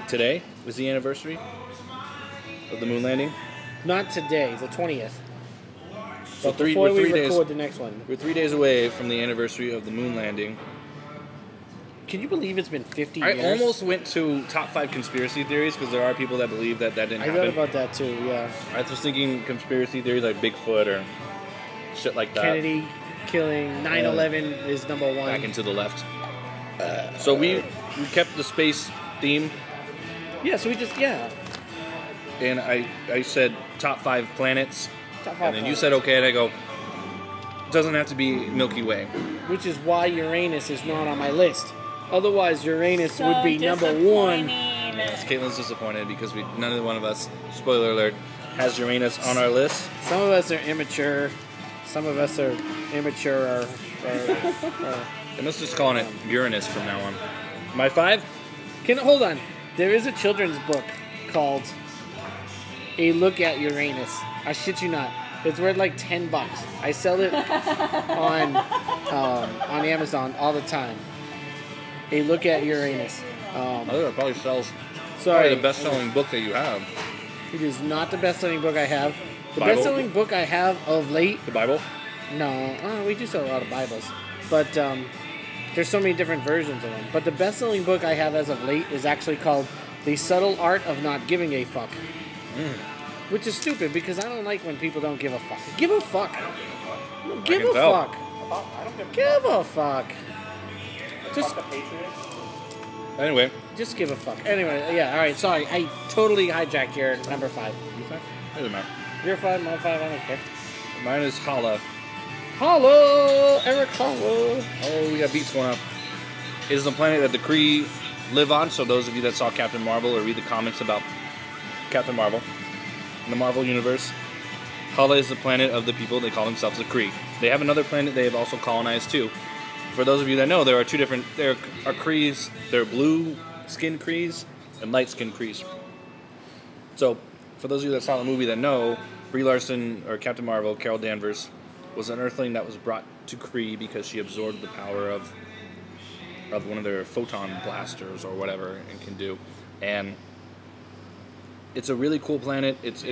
it today? Was the anniversary of the moon landing? Not today, the 20th. So But before we're we 3 days. record the next one. We're 3 days away from the anniversary of the moon landing. Can you believe it's been 50 I years? almost went to top 5 conspiracy theories because there are people that believe that didn't I happen. read about that too, yeah. I was thinking conspiracy theories like Bigfoot or shit like that. Kennedy killing 9/11 is number one. Back into the left. So we kept the space theme, Yeah, so we just, and I said top 5 planets, Top 5 and then you planets. said okay, and I go, doesn't have to be Milky Way. Which is why Uranus is not on my list. Otherwise, Uranus would be number one. Yes, Caitlin's disappointed because none of us, spoiler alert, has Uranus on our list. Some of us are immature. Some of us are immature. And let's just calling it Uranus from now on. My 5? Hold on. There is a children's book called A Look at Uranus. I shit you not. It's worth like $10. I sell it on Amazon all the time. A Look at Uranus. I think it probably sells. Sorry, Probably the best-selling book that you have. It is not the best-selling book I have. The Bible? best-selling book I have of late. The Bible? No, we do sell a lot of Bibles, but there's so many different versions of them. But the best-selling book I have as of late is actually called The Subtle Art of Not Giving a Fuck. Which is stupid because I don't like when people don't give a fuck. Give a fuck. Give a tell. fuck. Give a fuck. Just, Anyway, just give a fuck. Anyway, yeah. All right. Sorry, I totally hijacked your number 5. doesn't matter. Your 5, my 5. I don't care. Mine is Hala. Hello, Eric. Hello. Oh, we got beats going up. It is the planet that the Kree live on. So those of you that saw Captain Marvel or read the comics about Captain Marvel in the Marvel universe, Hala is the planet of the people. They call themselves the Kree. They have another planet they have also colonized too. For those of you that know, there are two different. There are Krees. There are blue-skinned Krees and light-skinned Krees. So, for those of you that saw the movie that know, Brie Larson or Captain Marvel, Carol Danvers, was an Earthling that was brought to Kree because she absorbed the power of one of their photon blasters or whatever and can do. And it's a really cool planet. It's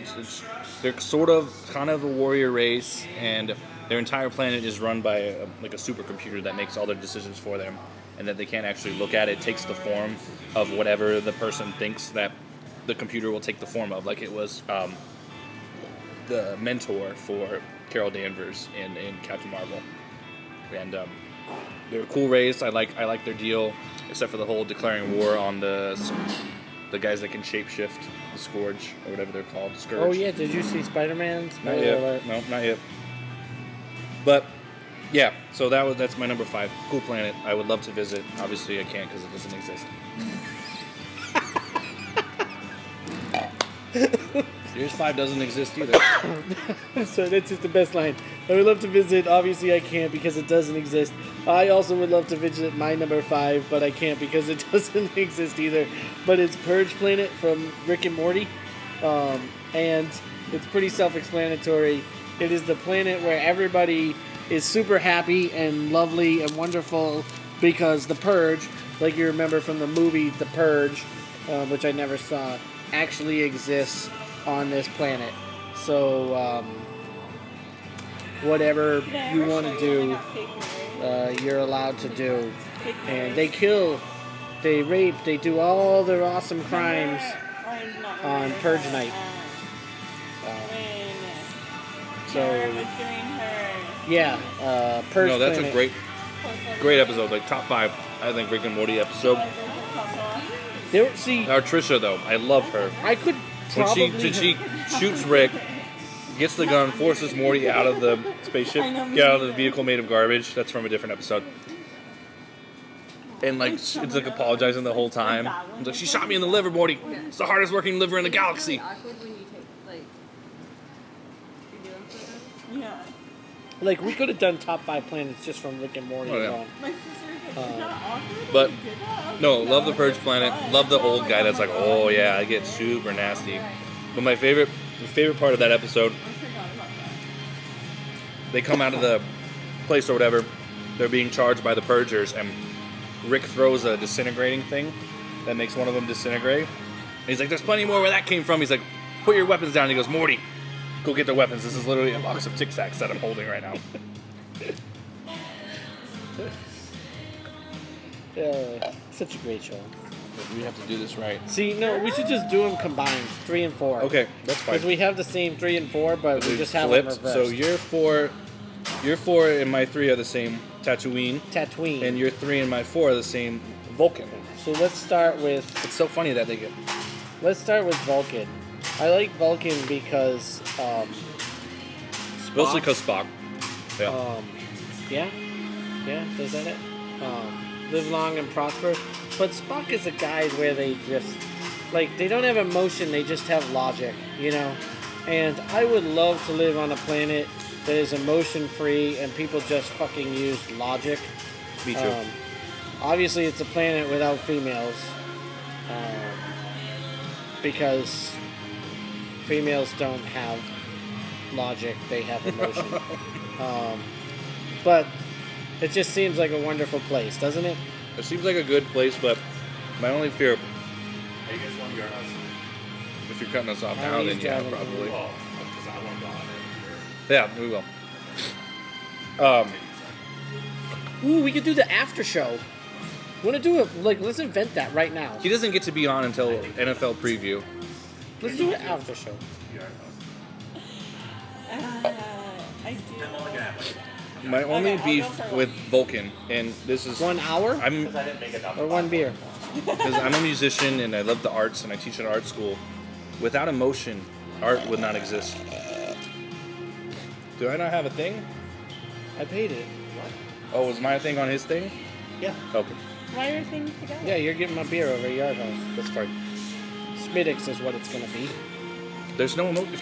they're kind of a warrior race, and their entire planet is run by a supercomputer that makes all their decisions for them, and that they can't actually look at. It takes the form of whatever the person thinks that the computer will take the form of. Like it was the mentor for Carol Danvers in Captain Marvel, and they're a cool race. I like their deal, except for the whole declaring war on the guys that can shapeshift, the Scourge or whatever they're called. Scourge. Oh yeah, did you see Spider-Man? Not yet. No, not yet. But yeah, so that's my number 5. Cool planet. I would love to visit. Obviously, I can't because it doesn't exist. Series 5 doesn't exist either. So that's just the best line. I would love to visit. Obviously, I can't because it doesn't exist. I also would love to visit my number 5, but I can't because it doesn't exist either. But it's Purge Planet from Rick and Morty, and it's pretty self-explanatory. It is the planet where everybody is super happy and lovely and wonderful because the Purge, like you remember from the movie The Purge, which I never saw, actually exists on this planet. So whatever you want to do, you're allowed to do. And they kill, they rape, they do all their awesome crimes on Purge Night. Purge. No, that's Planet. a great episode. Like top 5, I think Rick and Morty episode. Our Trisha though, I love her. I could probably. When she shoots Rick, gets the gun, forces Morty out of the spaceship, get out of the vehicle made of garbage. That's from a different episode. And like it's like apologizing the whole time. It's like she shot me in the liver, Morty. It's the hardest working liver in the galaxy. Yeah. Like we could have done top 5 planets just from Rick and Morty alone. My sister's like, is that awkward? But You did that? no, love the Purge Planet. Love the old guy that's like, oh yeah, I get super nasty. But my favorite part of that episode, they come out of the place or whatever. They're being charged by the Purgers, and Rick throws a disintegrating thing that makes one of them disintegrate. And he's like, there's plenty more where that came from. He's like, put your weapons down. And he goes, Morty, go get the weapons. This is literally a box of Tic Tacs that I'm holding right now. Such a great show. We have to do this right. See, no, we should just do them combined, 3 and 4. Okay, that's fine. Because we have the same 3 and 4, but we just have flipped. them So reversed. your 4 and my 3 are the same Tatooine. Tatooine. And your 3 and my 4 are the same Vulcan. So let's start with It's so funny that they get... Vulcan. I like Vulcan because Mostly because Spock. Yeah. Yeah, does that it? Live long and prosper. But Spock is a guy where they just, like, they don't have emotion, they just have logic, you know? And I would love to live on a planet that is emotion free and people just fucking use logic. Me too. Obviously, it's a planet without females. Because females don't have logic, they have emotion. But it just seems like a wonderful place, doesn't it? It seems like a good place, but my only fear... Hey, you guys want to yard house? If you're cutting us off Oh, now, he's then yeah, driving. probably. Well, because I want to go on it. Yeah, we will. Ooh, we could do the after show. Want to do it? Like, let's invent that right now. He doesn't get to be on until NFL preview. Let's do an after show. Yard house. I do. I'm only gonna have like My only Okay, I'll beef go for with Vulcan, and this is 1 hour I'm because I didn't make enough. or 1 beer? because I'm a musician and I love the arts and I teach at art school. Without emotion, art would not exist. Do I not have a thing? I paid it. Oh, was my thing on his thing? Yeah. Okay, Why are things together? Yeah, you're getting my beer over at Yard House. that's fine. Smiddix is what it's gonna be. If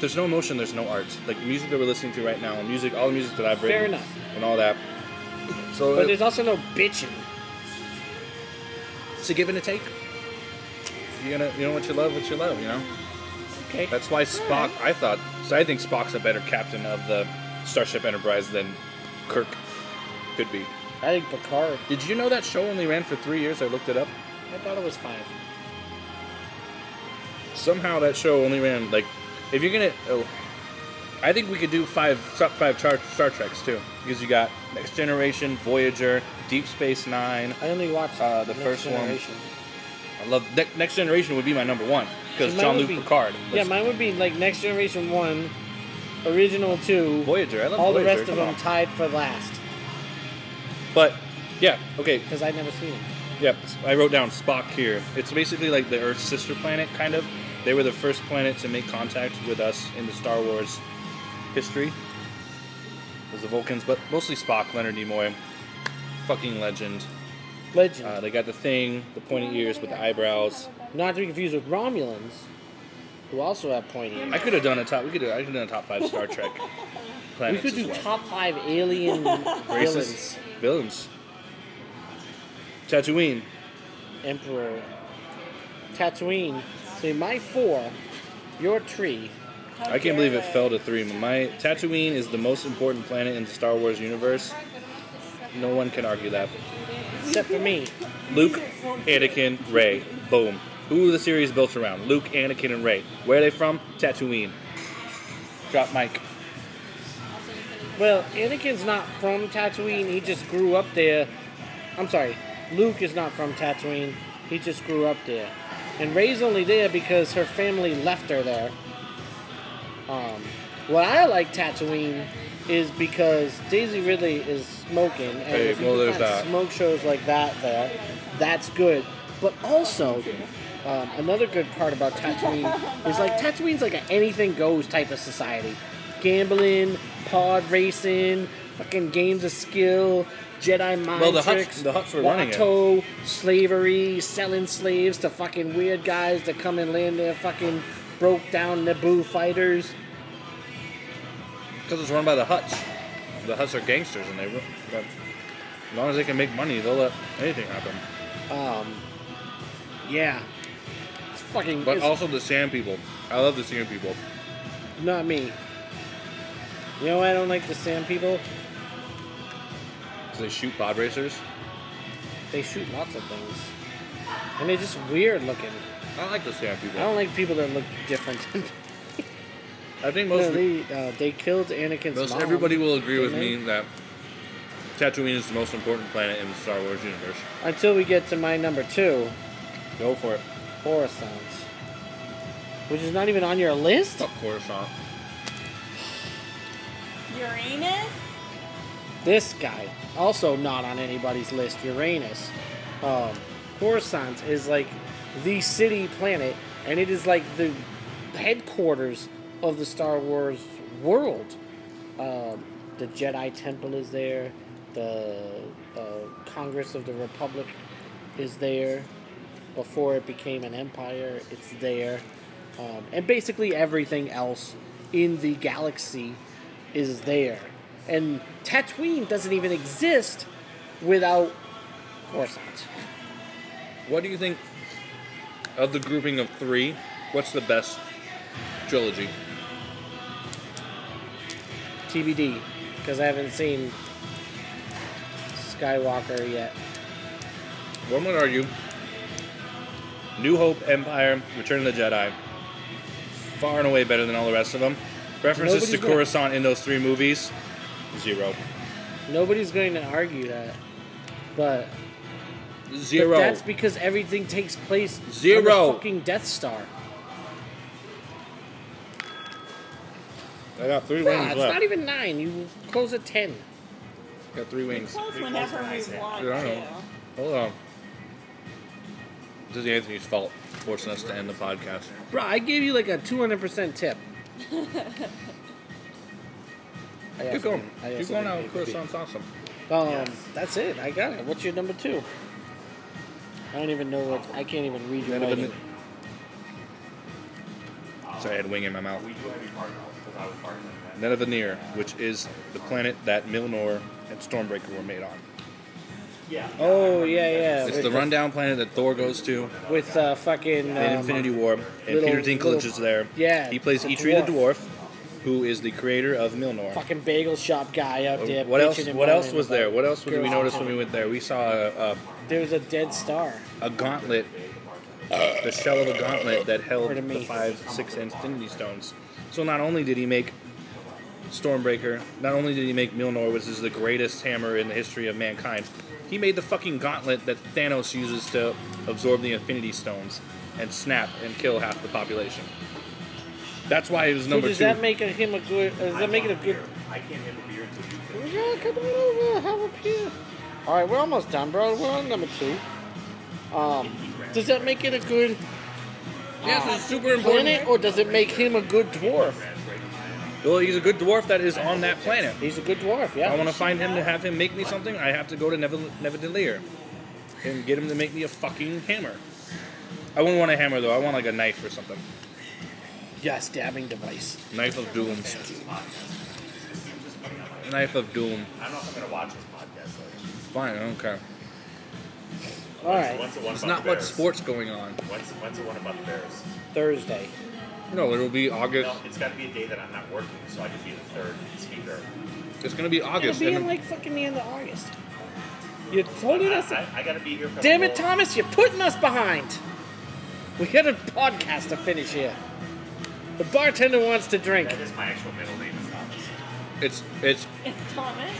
there's no emotion, there's no art. Like the music that we're listening to right now, all the music that I've written, Fair enough. and all that. So But there's also no bitching. it's a give and a take. You know what you love, you know. Okay. That's why Spock. I think Spock's a better captain of the Starship Enterprise than Kirk could be. I think Picard. Did you know that show only ran for 3 years? I looked it up. I thought it was 5. Somehow that show only ran like. If you're gonna, I think we could do top 5 Star Treks too, because you got Next Generation, Voyager, Deep Space Nine. I only watched The Next first one. Generation. I love Next Generation would be my number 1 because Mine would Jean-Luc be- Picard. Yeah, mine would be like Next Generation 1, Original 2, Voyager. I love all Voyager. the rest of come them on. tied for last. But yeah, okay. Because I'd never seen them. Yep, I wrote down Spock here. It's basically like the Earth's sister planet, kind of. They were the first planet to make contact with us in the Star Wars history. Was the Vulcans, but mostly Spock, Leonard Nimoy. Fucking legend. Legend. They got the thing, the pointy ears with the eyebrows. Not to be confused with Romulans, who also have pointy ears. I could have done a top. I could have done a top 5 Star Trek We planets could do as well. top 5 alien Races, villains. villains. Tatooine. Emperor. Tatooine. See, my 4, your 3. How I can't believe it dare fell to 3. My Tatooine is the most important planet in the Star Wars universe. No one can argue that. Except for me. Luke, Anakin, Rey. Boom. Who are the series built around? Luke, Anakin, and Rey. Where are they from? Tatooine. Drop mic. Well, Anakin's not from Tatooine. He just grew up there. I'm sorry. Luke is not from Tatooine. He just grew up there. And Rey's only there because her family left her there. What I like Tatooine is because Daisy Ridley is smoking, and Hey, if you well, can there's find that. smoke shows like that there, that's good. But also, another good part about Tatooine is like Tatooine's like an anything goes type of society. Gambling, pod racing, fucking games of skill, Jedi mind Well, the tricks, Hutts were running it. Watto, slavery, selling slaves to fucking weird guys that come and land there, fucking broke down Naboo fighters. Because it's run by the Hutts. The Hutts are gangsters, and as long as they can make money, they'll let anything happen. Yeah. It's fucking... But it's also the Sand People. I love the Sand People. not me. You know why I don't like the Sand People? Because they shoot pod racers. They shoot lots of things. And they're just weird looking. I like the sand I people. don't like people that look different. I think No, they killed Anakin's most mom. everybody will agree with didn't me that Tatooine is the most important planet in the Star Wars universe. Until we get to my number 2, Go for it. Coruscant. Which is not even on your list? Fuck Coruscant. Uranus? This guy, also not on anybody's list, Uranus. Coruscant is like the city planet, and it is like the headquarters of the Star Wars world. The Jedi Temple is there. The Congress of the Republic is there. Before it became an empire, it's there. And basically everything else in the galaxy is there. And Tatooine doesn't even exist without Coruscant. What do you think of the grouping of 3? What's the best trilogy? TBD, because I haven't seen Skywalker yet. One would argue New Hope, Empire, Return of the Jedi, far and away better than all the rest of them. References Nobody's to gonna- Coruscant in those 3 movies, 0. Nobody's going to argue that. But 0. But that's because everything takes place on 0. the fucking Death Star. I got 3 Bruh, wings it's left. not even 9. You close at 10. Got 3 wings. Close Pretty whenever close when I we say. want Yeah, I to. know. Hold on. This is Anthony's fault, forcing us to end the podcast. Bro, I gave you like a 200% tip. Keep going. Keep going out. Coruscant's awesome. That's it. I got it. What's your number 2? I don't even know what. I can't even read your None of writing. Sorry, I had wing in my mouth. We do have you part because I was part of that. None of the Near, which is the planet that Milnor and Stormbreaker were made on. Yeah. Oh yeah. It's with the rundown planet that Thor goes to with fucking in Infinity War, and little- Peter Dinklage little- is there. yeah, He plays the Eitri the dwarf, who is the creator of Milnor. fucking bagel shop guy out there. What else? bitching and What else moaning was there? about What else did we girls. notice when we went there? We saw There was a dead star. a gauntlet, the shell of a gauntlet that held Pardon the me. 5-6 Infinity Stones. So not only did he make Stormbreaker, not only did he make Milnor, which is the greatest hammer in the history of mankind, he made the fucking gauntlet that Thanos uses to absorb the Infinity Stones and snap and kill half the population. That's why he was So number does 2. that make him a good? Does that make it a good? I can't have a beer until you finish. Yeah, come on over, have a beer. All right, we're almost done, bro. We're on number 2. Does that make it a good Yes, it's super important. planet, or does it make him a good dwarf? Well, he's a good dwarf that is on that planet. He's a good dwarf, yeah. I want to find him to have him make me something. I have to go to Neverdelir and get him to make me a fucking hammer. I wouldn't want a hammer though. I want like a knife or something. Yeah, stabbing device. Knife of Doom. Knife of Doom. I don't know if I'm gonna watch this podcast. Though. Fine. Okay. All right, When's the one There's about not the much Bears? sports going on. When's the one about the Bears? Thursday. No, it'll be August. No, it's got to be a day that I'm not working, so I can be the third speaker. It's gonna be It'll August. be in and like fucking the end of August. You told us. I got to be here for Damn the it, whole- Thomas! You're putting us behind. We got a podcast to finish here. The bartender wants to drink. That is my actual middle name, is Thomas. it's It's Thomas.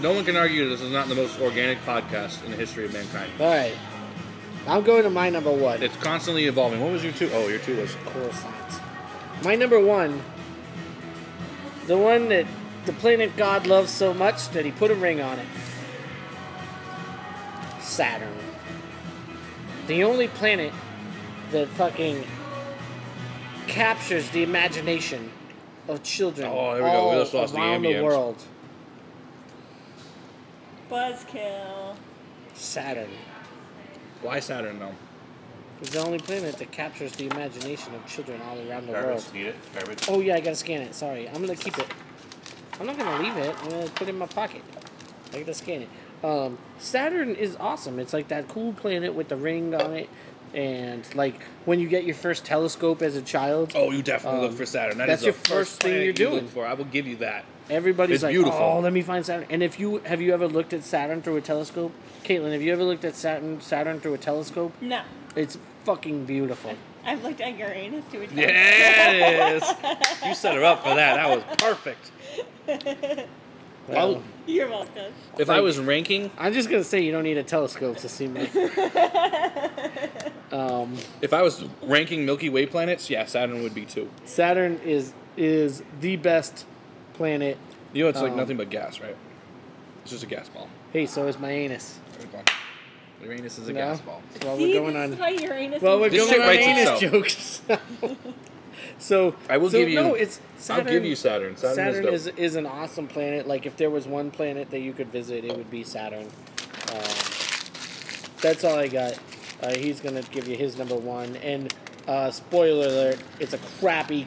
no one can argue this is not the most organic podcast in the history of mankind. All right, I'm going to my number 1. It's constantly evolving. What was your 2? Oh, your 2 was Coruscant. My number 1, the one that the planet God loves so much that he put a ring on it. Saturn. The only planet that fucking captures the imagination of children Oh, here we go. We all just lost the around the ambience. world. Buzzkill. Saturn why Saturn though? is the only planet that captures the imagination of children all around the world. Garbage, need it? Garbage. Oh yeah, I gotta scan it. Sorry, I'm gonna keep it. I'm not gonna leave it. I'm gonna put it in my pocket. I gotta scan it. Saturn is awesome. It's like that cool planet with the ring on it, and like when you get your first telescope as a child, Oh, you definitely look for Saturn. that's is your the first thing planet you're you look doing. for. I will give you that. everybody's It's like, beautiful. "Oh, let me find Saturn." And if you ever looked at Saturn through a telescope, Caitlin, have you ever looked at Saturn through a telescope? No. It's fucking beautiful. I've looked at Uranus to a time. Yeah, it is. You set her up for that. That was perfect. Well, You're welcome. If I was ranking, I'm just gonna say you don't need a telescope to see me. if I was ranking Milky Way planets, yeah, Saturn would be 2. Saturn is the best planet. You know, it's like nothing but gas, right? It's just a gas ball. Hey, so is my anus. Uranus is a No. gas ball. Well, See, we're going this on. is why Uranus Well, we're is This going shit on writes anus itself. jokes. So I will give you. No, it's Saturn. I'll give you Saturn. Saturn is dope. is an awesome planet. Like if there was one planet that you could visit, it would be Saturn. That's all I got. He's gonna give you his number 1. And spoiler alert: it's a crappy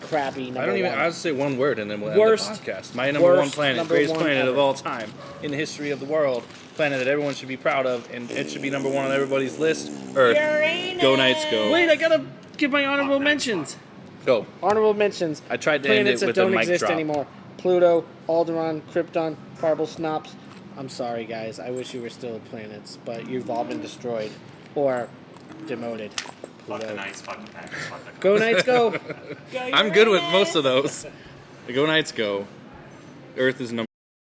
number I don't even. 1. I'll say one word and then we'll Worst- end the podcast. My number 1 worst planet, number greatest 1 planet of ever. all time in the history of the world, planet that everyone should be proud of, and it should be number 1 on everybody's list. Earth. Uranus. Go Knights, go. Wait, I gotta give my honorable mentions. Go. Honorable mentions. I tried to end Planets it with that a don't mic exist drop. anymore. Pluto, Alderaan, Krypton, Parble Snops. I'm sorry, guys. I wish you were still planets, but you've all been destroyed or demoted. Fuck the Pluto. Knights, fuck the Packers, fuck the Go Knights, go! Go I'm good with Uranus. most of those. Go Knights, go. Earth is number